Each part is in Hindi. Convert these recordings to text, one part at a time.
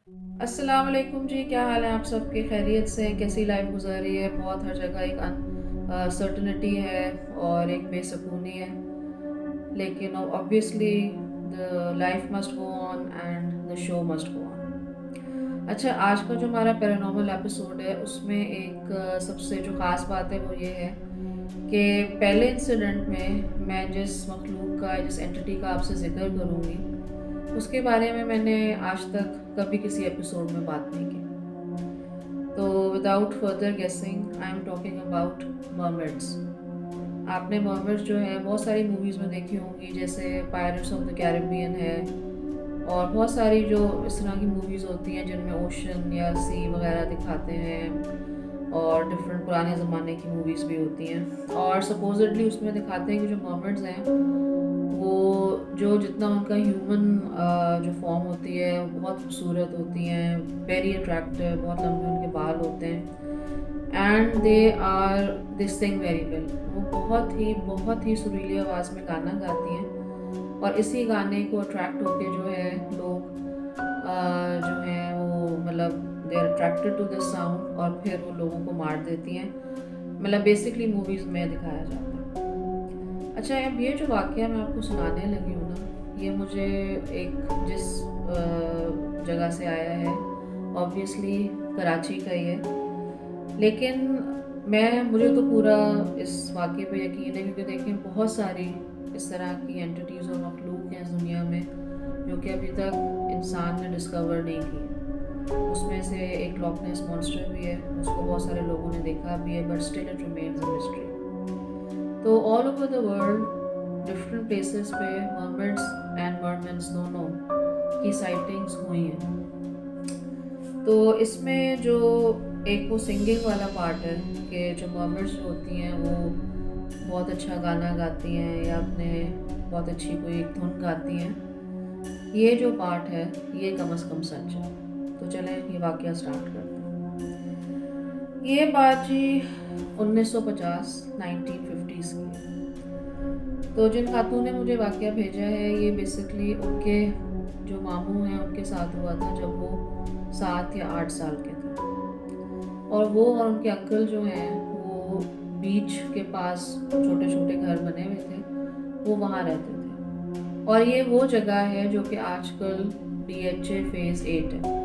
अस्सलाम वालेकुम जी, क्या हाल है आप सबके? खैरियत से? कैसी लाइफ गुजर रही है? बहुत हर जगह एक अनसर्टनिटी है और एक बेसुकूनी है, लेकिन obviously the life must go on and the show must go on. अच्छा, आज का जो हमारा पैरानॉर्मल एपिसोड है उसमें एक सबसे जो ख़ास बात है वो ये है कि पहले इंसिडेंट में मैं जिस मखलूक का, जिस एंटिटी का आपसे ज़िक्र करूँगी, उसके बारे में मैंने आज तक कभी किसी एपिसोड में बात नहीं की। तो विदाउट फर्दर गेसिंग, आई एम टॉकिंग अबाउट मर्मेड्स। आपने मर्मेड्स जो है बहुत सारी मूवीज़ में देखी होंगी, जैसे पायरेट्स ऑफ द कैरिबियन है और बहुत सारी जो इस तरह की मूवीज़ होती हैं जिनमें ओशन या सी वगैरह दिखाते हैं, और डिफरेंट पुराने ज़माने की मूवीज़ भी होती हैं। और सपोजिटली उसमें दिखाते हैं कि जो मर्मेड्स हैं वो जो जितना उनका ह्यूमन जो फॉर्म होती है वो बहुत खूबसूरत होती हैं, वेरी अट्रैक्टिव, बहुत लंबे उनके बाल होते हैं and they are this sing very well. वो बहुत ही सुरीली आवाज़ में गाना गाती हैं और इसी गाने को अट्रैक्ट होके जो है लोग जो हैं वो मतलब they are attracted to this sound और फिर वो लोगों को मार देती हैं। मतलब बेसिकली मूवीज़ में दिखाया जाता है। अच्छा, अब ये जो वाक़या मैं आपको सुनाने लगी हूँ ना, ये मुझे एक जिस जगह से आया है, ऑब्वियसली कराची का ही है। लेकिन मुझे तो पूरा इस वाक़ये पे यकीन है, क्योंकि देखें बहुत सारी इस तरह की एंटिटीज़ और मखलूक हैं इस दुनिया में जो कि अभी तक इंसान ने डिस्कवर नहीं की। उसमें से एक लॉक नेस मॉन्स्टर भी है, उसको बहुत सारे लोगों ने देखा भी है, but still it remains a mystery. तो all over the world different places पे मर्मेड्स एंड मर्मेन्स दोनों की साइटिंग्स हुई हैं। तो इसमें जो एक वो सिंगिंग वाला पार्ट है कि जो मर्मेड्स जो होती हैं वो बहुत अच्छा गाना गाती हैं या अपने बहुत अच्छी कोई एक धुन गाती हैं, ये जो पार्ट है ये कम अज़ कम सच है। तो चलें ये वाक़या स्टार्ट करते हैं। ये बात जी 1950 1950s की है। तो जिन खातून ने मुझे वाक़या भेजा है ये बेसिकली उनके जो मामू हैं उनके साथ हुआ था जब वो 7 या 8 साल के थे। और वो और उनके अंकल जो हैं वो बीच के पास छोटे छोटे घर बने हुए थे, वो वहाँ रहते थे। और ये वो जगह है जो कि आजकल DHA फेज़ 8 है।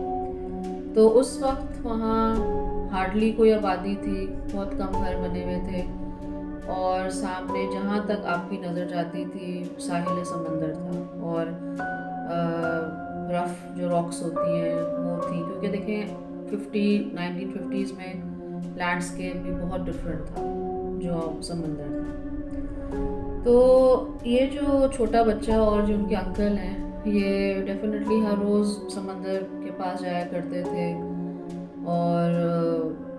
तो उस वक्त वहाँ हार्डली कोई आबादी थी, बहुत कम घर बने हुए थे और सामने जहाँ तक आपकी नज़र जाती थी साहिल समंदर था और रफ़ जो रॉक्स होती हैं वो थी, क्योंकि देखें 1950s में लैंडस्केप भी बहुत डिफरेंट था जो समंदर था। तो ये जो छोटा बच्चा और जो उनके अंकल हैं ये डेफिनेटली हर रोज़ समंदर के पास जाया करते थे और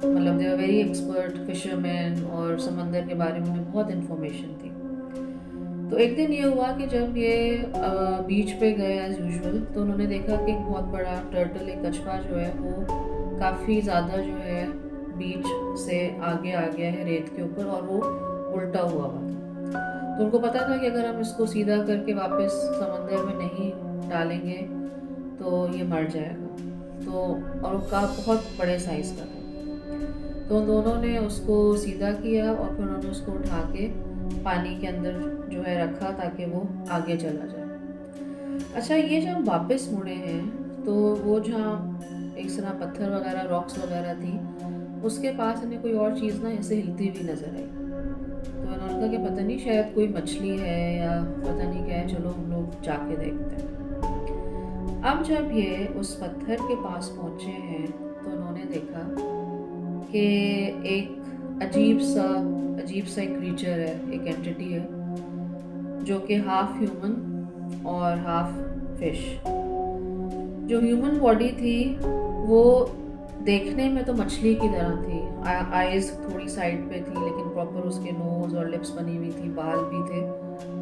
मतलब they are very expert fisherman और समंदर के बारे में उन्हें बहुत इन्फॉर्मेशन थी। तो एक दिन ये हुआ कि जब ये बीच पे गए एज यूजुअल, तो उन्होंने देखा कि एक बहुत बड़ा टर्टल, एक कछुआ जो है वो काफ़ी ज़्यादा जो है बीच से आगे आ गया है रेत के ऊपर और वो उल्टा हुआ था। तो उनको पता था कि अगर हम इसको सीधा करके वापस समंदर में नहीं डालेंगे तो ये मर जाएगा। तो और उसका बहुत बड़े साइज़ का था। तो उन दोनों ने उसको सीधा किया और फिर उन्होंने उसको उठा के पानी के अंदर जो है रखा ताकि वो आगे चला जाए। अच्छा, ये जब वापस मुड़े हैं तो वो जहाँ एक तरह पत्थर वगैरह रॉक्स वगैरह थी उसके पास इन्हें कोई और चीज़ ना ऐसे हिलती हुई नज़र आई। तो उन्होंने कहा कि पता नहीं शायद कोई मछली है या पता नहीं क्या है, चलो हम लोग जाके देखते हैं। अब जब ये उस पत्थर के पास पहुँचे हैं तो उन्होंने देखा कि एक अजीब सा एक क्रीचर है, एक एंटिटी है जो कि हाफ ह्यूमन और हाफ फिश। जो ह्यूमन बॉडी थी वो देखने में तो मछली की तरह थी, आईज थोड़ी साइड पे थी लेकिन प्रॉपर उसके नोज और लिप्स बनी हुई थी, बाल भी थे,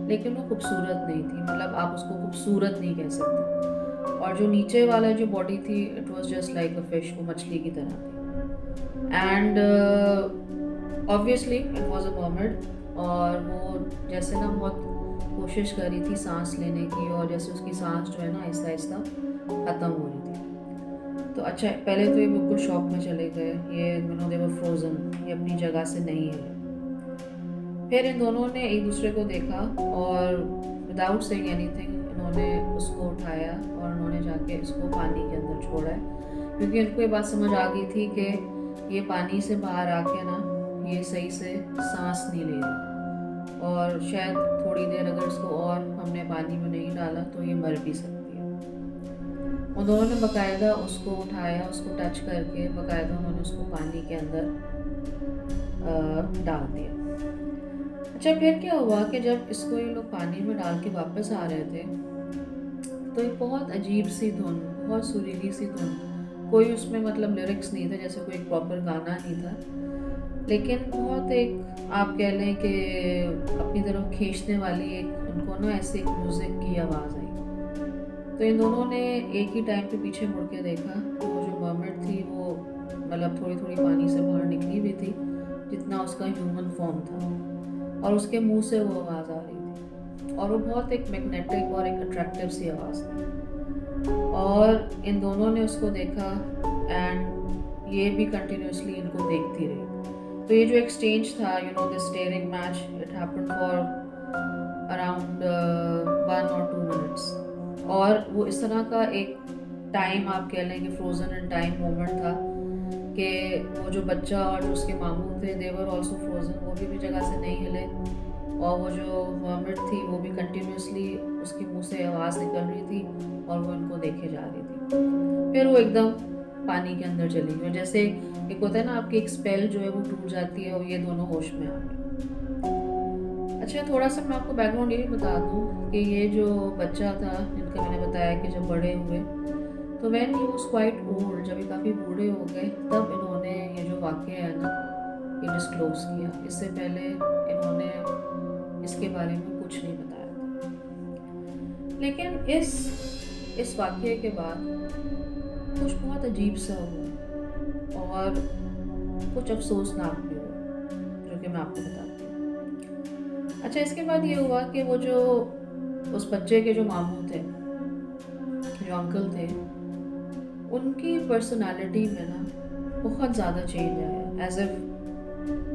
लेकिन वो खूबसूरत नहीं थी, मतलब आप उसको खूबसूरत नहीं कह सकते। और जो नीचे वाला जो बॉडी थी it was just like a fish, वो मछली की तरह थी and obviously it was a mermaid. और वो जैसे ना बहुत कोशिश कर रही थी सांस लेने की और जैसे उसकी सांस जो है ना आहिस्ता आहिस्ता ख़त्म हो रही थी। तो अच्छा, पहले तो ये बिल्कुल शॉक में चले गए, ये दे वर फ्रोजन, ये अपनी जगह से नहीं है। फिर इन दोनों ने एक दूसरे को देखा और विदाउट सेइंग एनीथिंग इन्होंने उसको उठाया और उन्होंने जाके इसको पानी के अंदर छोड़ा है, क्योंकि इनको ये बात समझ आ गई थी कि ये पानी से बाहर आके ना ये सही से सांस नहीं ले रही, और शायद थोड़ी देर अगर इसको और हमने पानी में नहीं डाला तो ये मर भी सकती है। उन दोनों ने बाकायदा उसको उठाया, उसको टच करके बाकायदा उन्होंने उसको पानी के अंदर डाल दिया। अच्छा, फिर क्या हुआ कि जब इसको ये लोग पानी में डाल के वापस आ रहे थे तो एक बहुत अजीब सी धुन, बहुत सुरीली सी धुन, कोई उसमें मतलब लिरिक्स नहीं थे, जैसे कोई प्रॉपर गाना नहीं था, लेकिन बहुत एक आप कह लें कि अपनी तरफ खींचने वाली एक उनको ना ऐसे एक म्यूज़िक की आवाज़ आई। तो इन दोनों ने एक ही टाइम पे पीछे मुड़ के देखा तो वो जो मर्मेड थी वो मतलब थोड़ी थोड़ी पानी से बाहर निकली हुई थी, जितना उसका ह्यूमन फॉर्म था, और उसके मुंह से वो आवाज़ आ रही थी, और वो बहुत एक मैग्नेटिक और एक अट्रैक्टिव सी आवाज़ थी। और इन दोनों ने उसको देखा एंड ये भी कंटिन्यूसली इनको देखती रही। तो ये जो एक्सचेंज था, this steering match, it happened for around 1 or 2 minutes, और वो इस तरह का एक टाइम आप कह लें कि फ्रोजन इन टाइम मोमेंट था कि वो जो बच्चा और जो उसके मामू थे दे वर ऑल्सो फ्रोजन, वो भी जगह से नहीं हिले, और वो जो मर्मेड थी वो भी कंटिन्यूसली उसके मुंह से आवाज़ निकल रही थी और वो इनको देखे जा रही थी। फिर वो एकदम पानी के अंदर चली गई, जैसे एक होता है ना आपकी एक स्पेल जो है वो टूट जाती है, और ये दोनों होश में आ गए। अच्छा, थोड़ा सा मैं आपको बैकग्राउंड ये भी बता दूँ कि ये जो बच्चा था जिनका मैंने बताया कि जब बड़े हुए तो when he was quite old, जब ये काफ़ी बूढ़े हो गए तब इन्होंने ये जो वाक़या है ना ये डिस्क्लोज़ किया। इससे पहले इन्होंने इसके बारे में कुछ नहीं बताया था। लेकिन इस वाक़ये के बाद कुछ बहुत अजीब सा हुआ और कुछ अफसोसनाक भी हुआ, जो कि मैं आपको बताती हूँ। अच्छा, इसके बाद ये हुआ कि वो जो उस बच्चे के जो मामू थे, जो अंकल थे, उनकी पर्सनालिटी में ना बहुत ज़्यादा चेंज आया, एज इफ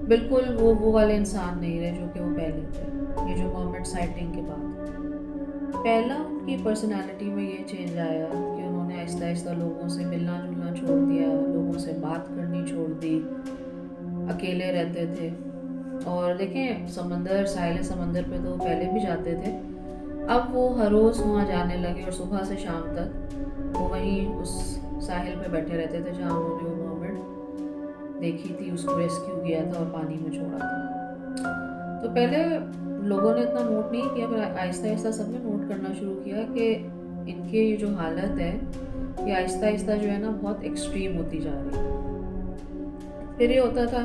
बिल्कुल वो वाले इंसान नहीं रहे जो कि वो पहले थे। ये जो मर्मेड साइटिंग के बाद पहला उनकी पर्सनालिटी में ये चेंज आया कि उन्होंने आहिस्ता आहिस्ता लोगों से मिलना जुलना छोड़ दिया, लोगों से बात करनी छोड़ दी, अकेले रहते थे। और देखें, साहिल समंदर पे तो पहले भी जाते थे, अब वो हर रोज़ वहाँ जाने लगे और सुबह से शाम तक वो वहीं उस साहिल पे बैठे रहते थे जहाँ उन्होंने वो मर्मेड देखी थी, उसको रेस्क्यू किया था और पानी में छोड़ा था। तो पहले लोगों ने इतना नोट नहीं किया, पर आहिस्ता आहिस्ता सबने नोट करना शुरू किया कि इनके ये जो हालत है ये आहिस्ता आहिस्ता जो है ना बहुत एक्सट्रीम होती जा रही है। फिर ये होता था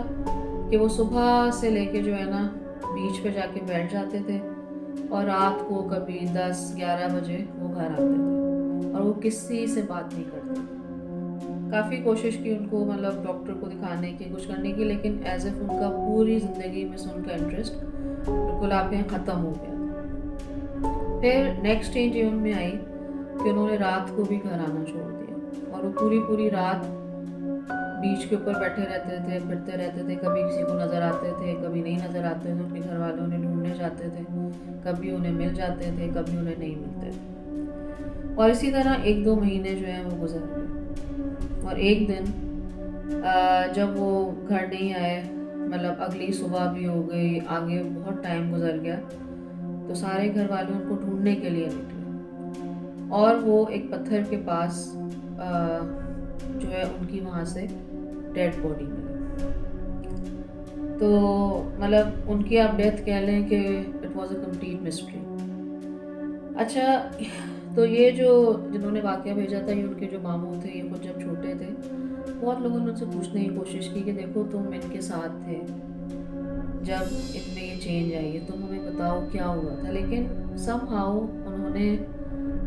कि वो सुबह से लेके जो है ना बीच पे जाके बैठ जाते थे और रात को कभी 10-11 बजे वो घर आते थे और वो किसी से बात नहीं करते। काफ़ी कोशिश की उनको मतलब डॉक्टर को दिखाने की, कुछ करने की, लेकिन एज एफ उनका पूरी ज़िंदगी में से उनका इंटरेस्ट बिल्कुल आप यहाँ ख़त्म हो गया। फिर नेक्स्ट चेंज ये उनमें आई कि उन्होंने रात को भी घर आना छोड़ दिया और वो पूरी रात बीच के ऊपर बैठे रहते थे, फिरते रहते थे, कभी किसी को नज़र आते थे, कभी नहीं नज़र आते थे, उनके घर वाले उन्हें ढूंढने जाते थे, कभी उन्हें मिल जाते थे, कभी उन्हें नहीं मिलते थे। और इसी तरह 1-2 महीने जो है वो गुजर गए। और एक दिन जब वो घर नहीं आए, मतलब अगली सुबह भी हो गई, आगे बहुत टाइम गुजर गया, तो सारे घर वाले उनको ढूंढने के लिए निकले और वो एक पत्थर के पास जो है उनकी वहाँ से डेड बॉडी मिली। तो मतलब उनकी आप डेथ कह लें कि it was a complete mystery. अच्छा, तो ये जो जिन्होंने वाक़या भेजा था ये उनके जो मामू थे, ये खुद जब छोटे थे बहुत लोगों ने उनसे पूछने की कोशिश की कि देखो तुम इनके साथ थे जब इनमें ये चेंज आई है, तुम हमें बताओ क्या हुआ था, लेकिन समहाउ उन्होंने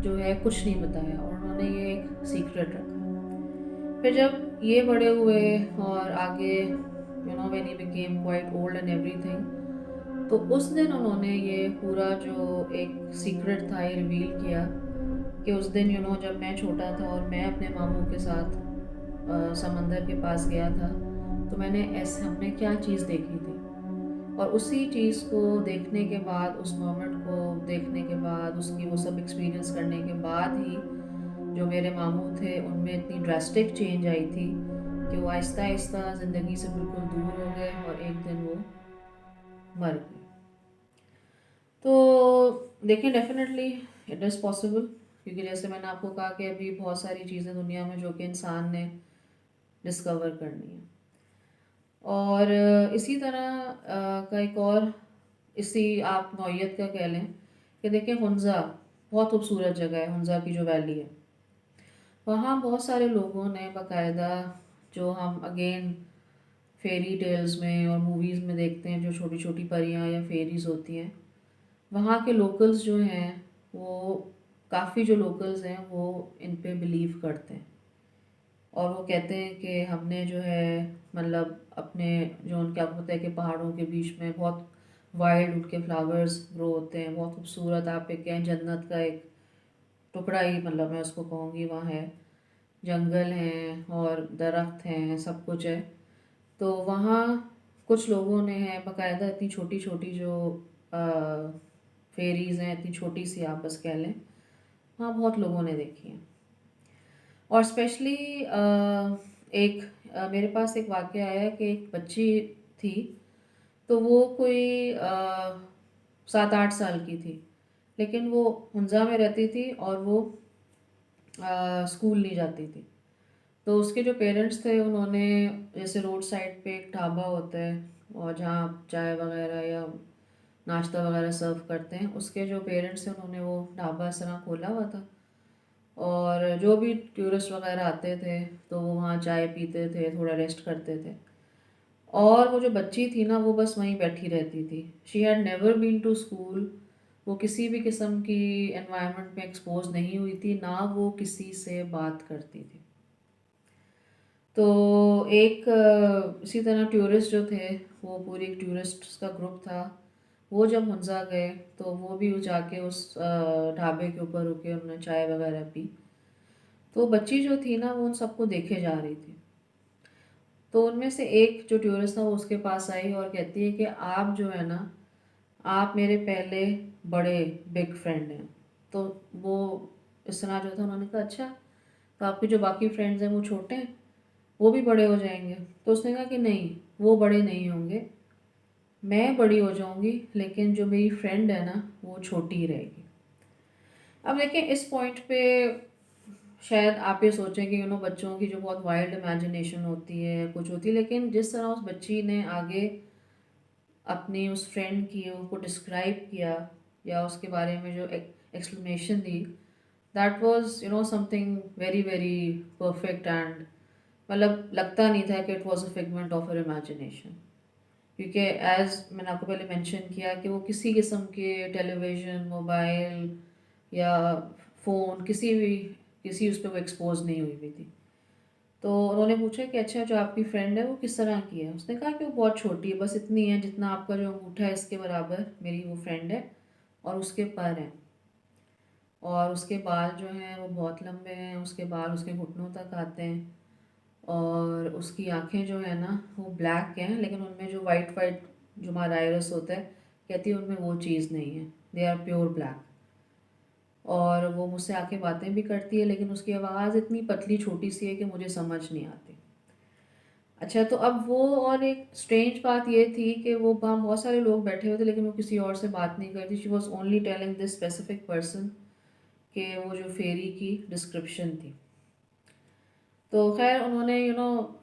जो है कुछ नहीं बताया और उन्होंने ये एक सीक्रेट रखा। फिर जब ये बड़े हुए और आगे when he became quite old and everything, तो उस दिन उन्होंने ये पूरा जो एक सीक्रेट था ये रिवील किया कि उस दिन जब मैं छोटा था और मैं अपने मामू के साथ समंदर के पास गया था, तो हमने क्या चीज़ देखी थी। और उसी चीज़ को देखने के बाद, उस मोमेंट को देखने के बाद, उसकी वो सब एक्सपीरियंस करने के बाद ही जो मेरे मामू थे उनमें इतनी ड्रास्टिक चेंज आई थी कि वो आहिस्ता आहिस्ता ज़िंदगी से बिल्कुल दूर हो गए और एक दिन वो मर गए। तो देखिए, डेफिनेटली इट इज़ पॉसिबल, क्योंकि जैसे मैंने आपको कहा कि अभी बहुत सारी चीज़ें दुनिया में जो कि इंसान ने डिस्कवर करनी है। और इसी तरह का एक और, इसी आप नौयत का कह लें कि देखिए, हुंज़ा बहुत खूबसूरत जगह है। हुंज़ा की जो वैली है, वहाँ बहुत सारे लोगों ने बाकायदा, जो हम अगेन फेरी टेल्स में और मूवीज़ में देखते हैं, जो छोटी छोटी परियां या फेरीज़ होती हैं, वहाँ के लोकल्स जो हैं वो, काफ़ी जो लोकल्स हैं वो इन पे बिलीव करते हैं। और वो कहते हैं कि हमने जो है, मतलब अपने, जो उनके, आपको पता है कि पहाड़ों के बीच में बहुत वाइल्ड उनके फ्लावर्स ग्रो होते हैं, बहुत खूबसूरत, आप एक कहें जन्नत का एक टुकड़ा ही, मतलब मैं उसको कहूँगी, वहाँ है। जंगल हैं और दरख्त हैं, सब कुछ है। तो वहाँ कुछ लोगों ने है बाकायदा, इतनी छोटी छोटी जो फेरीज हैं, इतनी छोटी सी आप बस कह लें, हाँ, बहुत लोगों ने देखी हैं। और स्पेशली एक मेरे पास एक वाक़या आया कि एक बच्ची थी, तो वो कोई 7-8 साल की थी, लेकिन वो हुंज़ा में रहती थी और वो स्कूल नहीं जाती थी। तो उसके जो पेरेंट्स थे, उन्होंने, जैसे रोड साइड पे एक ढाबा होता है और जहाँ आप चाय वगैरह या नाश्ता वगैरह सर्व करते हैं, उसके जो पेरेंट्स थे उन्होंने वो ढाबा इस तरह खोला हुआ था। और जो भी टूरिस्ट वगैरह आते थे तो वो वहाँ चाय पीते थे, थोड़ा रेस्ट करते थे। और वो जो बच्ची थी ना, वो बस वहीं बैठी रहती थी। She had never been to school. वो किसी भी किस्म की एनवायरनमेंट में एक्सपोज नहीं हुई थी, ना वो किसी से बात करती थी। तो एक इसी तरह टूरिस्ट जो थे, वो पूरी एक टूरिस्ट का ग्रुप था, वो जब हुंज़ा गए तो वो भी जाके उस ढाबे के ऊपर रुके, उन्होंने चाय वगैरह पी। तो बच्ची जो थी ना, वो उन सबको देखे जा रही थी। तो उनमें से एक जो टूरिस्ट था वो उसके पास आई और कहती है कि आप जो है ना, आप मेरे पहले बड़े बिग फ्रेंड हैं। तो वो इस तरह जो था, उन्होंने कहा अच्छा, तो आपके जो बाकी फ्रेंड्स हैं वो छोटे हैं, वो भी बड़े हो जाएंगे? तो उसने कहा कि नहीं, वो बड़े नहीं होंगे, मैं बड़ी हो जाऊंगी, लेकिन जो मेरी फ्रेंड है ना, वो छोटी ही रहेगी। अब देखिए, इस पॉइंट पे शायद आप ये सोचें कि बच्चों की जो बहुत वाइल्ड इमेजिनेशन होती है, कुछ होती है, लेकिन जिस तरह उस बच्ची ने आगे अपनी उस फ्रेंड की को डिस्क्राइब किया, या उसके बारे में जो explanation the, that was something very very perfect. And मतलब लगता नहीं था कि it was a figment of her imagination, क्योंकि एज मैंने आपको पहले मेंशन किया कि वो किसी किस्म के टेलीविज़न, मोबाइल या फ़ोन, किसी उस पर वो एक्सपोज नहीं हुई थी। तो उन्होंने पूछा कि अच्छा, जो आपकी फ्रेंड है वो किस तरह की है? उसने कहा कि वो बहुत छोटी है, बस इतनी है जितना आपका जो अंगूठा है इसके बराबर मेरी वो फ्रेंड है, और उसके पर हैं, और उसके बाल जो हैं वो बहुत लंबे हैं, उसके बाल उसके घुटनों तक आते हैं, और उसकी आंखें जो है ना वो ब्लैक हैं, लेकिन उनमें जो वाइट वाइट जो हमारा आइरस होता है, कहती है उनमें वो चीज़ नहीं है, दे आर प्योर ब्लैक। और वो मुझसे आके बातें भी करती है, लेकिन उसकी आवाज़ इतनी पतली छोटी सी है कि मुझे समझ नहीं आती। अच्छा, तो अब वो, और एक स्ट्रेंज बात ये थी कि वो वहाँ बहुत सारे लोग बैठे हुए थे, लेकिन वो किसी और से बात नहीं करती। She was only telling this specific person कि वो जो फेरी की डिस्क्रिप्शन थी। तो खैर उन्होंने,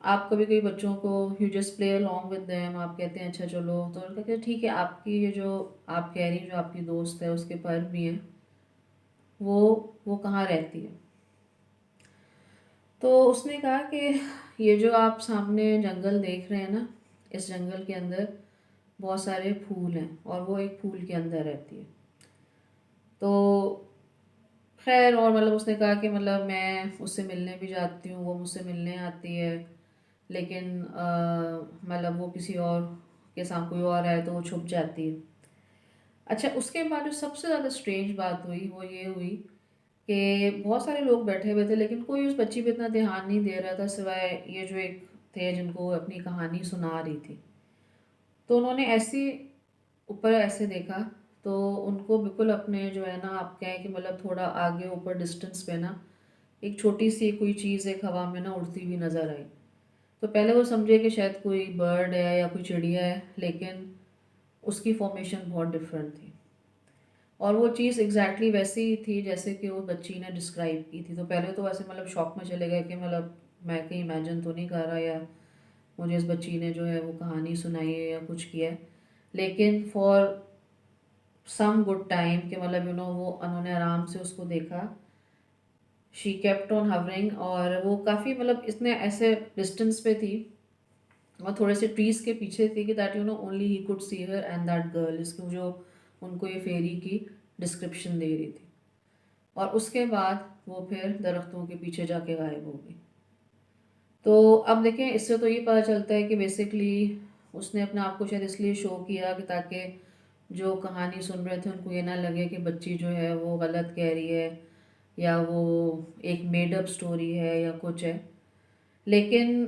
आप कभी कभी बच्चों को, you just play along with them, आप कहते हैं अच्छा चलो, तो उन्होंने कहा कि ठीक है, आपकी ये जो आप कह रही हैं, जो आपकी दोस्त है उसके पर भी हैं, वो वो कहाँ रहती है? तो उसने कहा कि ये जो आप सामने जंगल देख रहे हैं ना, इस जंगल के अंदर बहुत सारे फूल हैं, और वो एक फूल के अंदर रहती है। तो खैर, और मतलब उसने कहा कि मतलब मैं उससे मिलने भी जाती हूँ, वो मुझसे मिलने आती है, लेकिन मतलब वो किसी और के साथ कोई और आए तो वो छुप जाती है। अच्छा, उसके बाद जो सबसे ज़्यादा स्ट्रेंज बात हुई वो ये हुई कि बहुत सारे लोग बैठे हुए थे लेकिन कोई उस बच्ची पे इतना ध्यान नहीं दे रहा था सिवाय ये जो एक थे जिनको वो अपनी कहानी सुना रही थी। तो उन्होंने ऐसी ऊपर ऐसे देखा, तो उनको बिल्कुल अपने जो है ना, आप कहें कि मतलब थोड़ा आगे ऊपर डिस्टेंस पे ना एक छोटी सी कोई चीज़ एक हवा में ना उड़ती हुई नज़र आई। तो पहले वो समझे कि शायद कोई बर्ड है या कोई चिड़िया है, लेकिन उसकी फॉर्मेशन बहुत डिफरेंट थी और वो चीज़ एग्जैक्टली वैसी ही थी जैसे कि वो बच्ची ने डिस्क्राइब की थी। तो पहले तो वैसे मतलब शॉक में चले गए कि मतलब मैं कहीं इमेजिन तो नहीं कर रहा, या मुझे इस बच्ची ने जो है वो कहानी सुनाई है या कुछ किया है। लेकिन फॉर सम गुड टाइम कि मतलब वो उन्होंने आराम से उसको देखा। शी केप्ट ऑन हवरिंग, और वो काफ़ी मतलब इसने ऐसे डिस्टेंस पे थी और थोड़े से ट्रीज के पीछे थी कि that only he could see her and that girl, इसको जो उनको ये फेरी की डिस्क्रिप्शन दे रही थी। और उसके बाद वो फिर दरख्तों के पीछे जाके गायब हो गई। तो अब देखें, इससे तो ये पता चलता है कि बेसिकली उसने अपने आप को शायद इसलिए शो किया कि ताकि जो कहानी सुन रहे थे उनको ये ना लगे कि बच्ची जो है वो गलत कह रही है या वो एक मेड अप स्टोरी है या कुछ है। लेकिन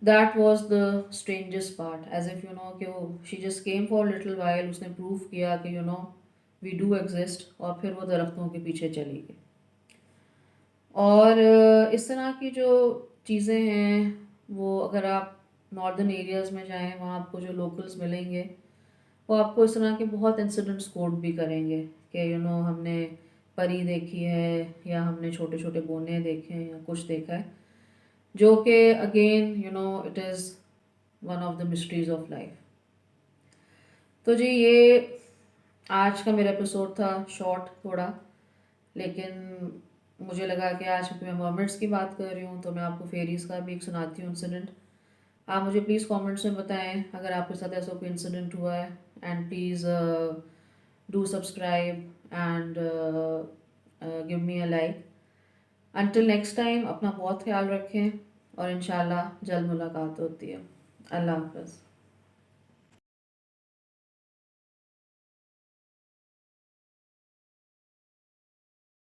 that was the strangest part, as if कि वो she just came for little while, उसने प्रूव किया कि वी डू एग्जिस्ट, और फिर वो दरख्तों के पीछे चली गई। और इस तरह की जो चीज़ें हैं वो अगर आप नॉर्दर्न एरियाज़ में जाएं, वहाँ आपको जो लोकल्स मिलेंगे वो आपको इस तरह के बहुत इंसिडेंट्स कोट भी करेंगे कि हमने परी देखी है या हमने छोटे छोटे बोने देखे हैं या कुछ देखा है, जो कि again it is one of the mysteries of life. तो जी ये आज का मेरा एपिसोड था, शॉर्ट थोड़ा, लेकिन मुझे लगा कि आज क्योंकि मैं मर्मेड्स की बात कर रही हूँ तो मैं आपको फेरीज़ का भी एक सुनाती हूँ इंसिडेंट। आप मुझे प्लीज़ कमेंट्स में बताएं अगर आपके साथ ऐसा कोई इंसिडेंट हुआ है, and please do subscribe and give me a like. Until next time, अपना बहुत ख्याल रखें और इंशाल्लाह जल्द मुलाकात होती है। अल्लाह हाफ़िज़।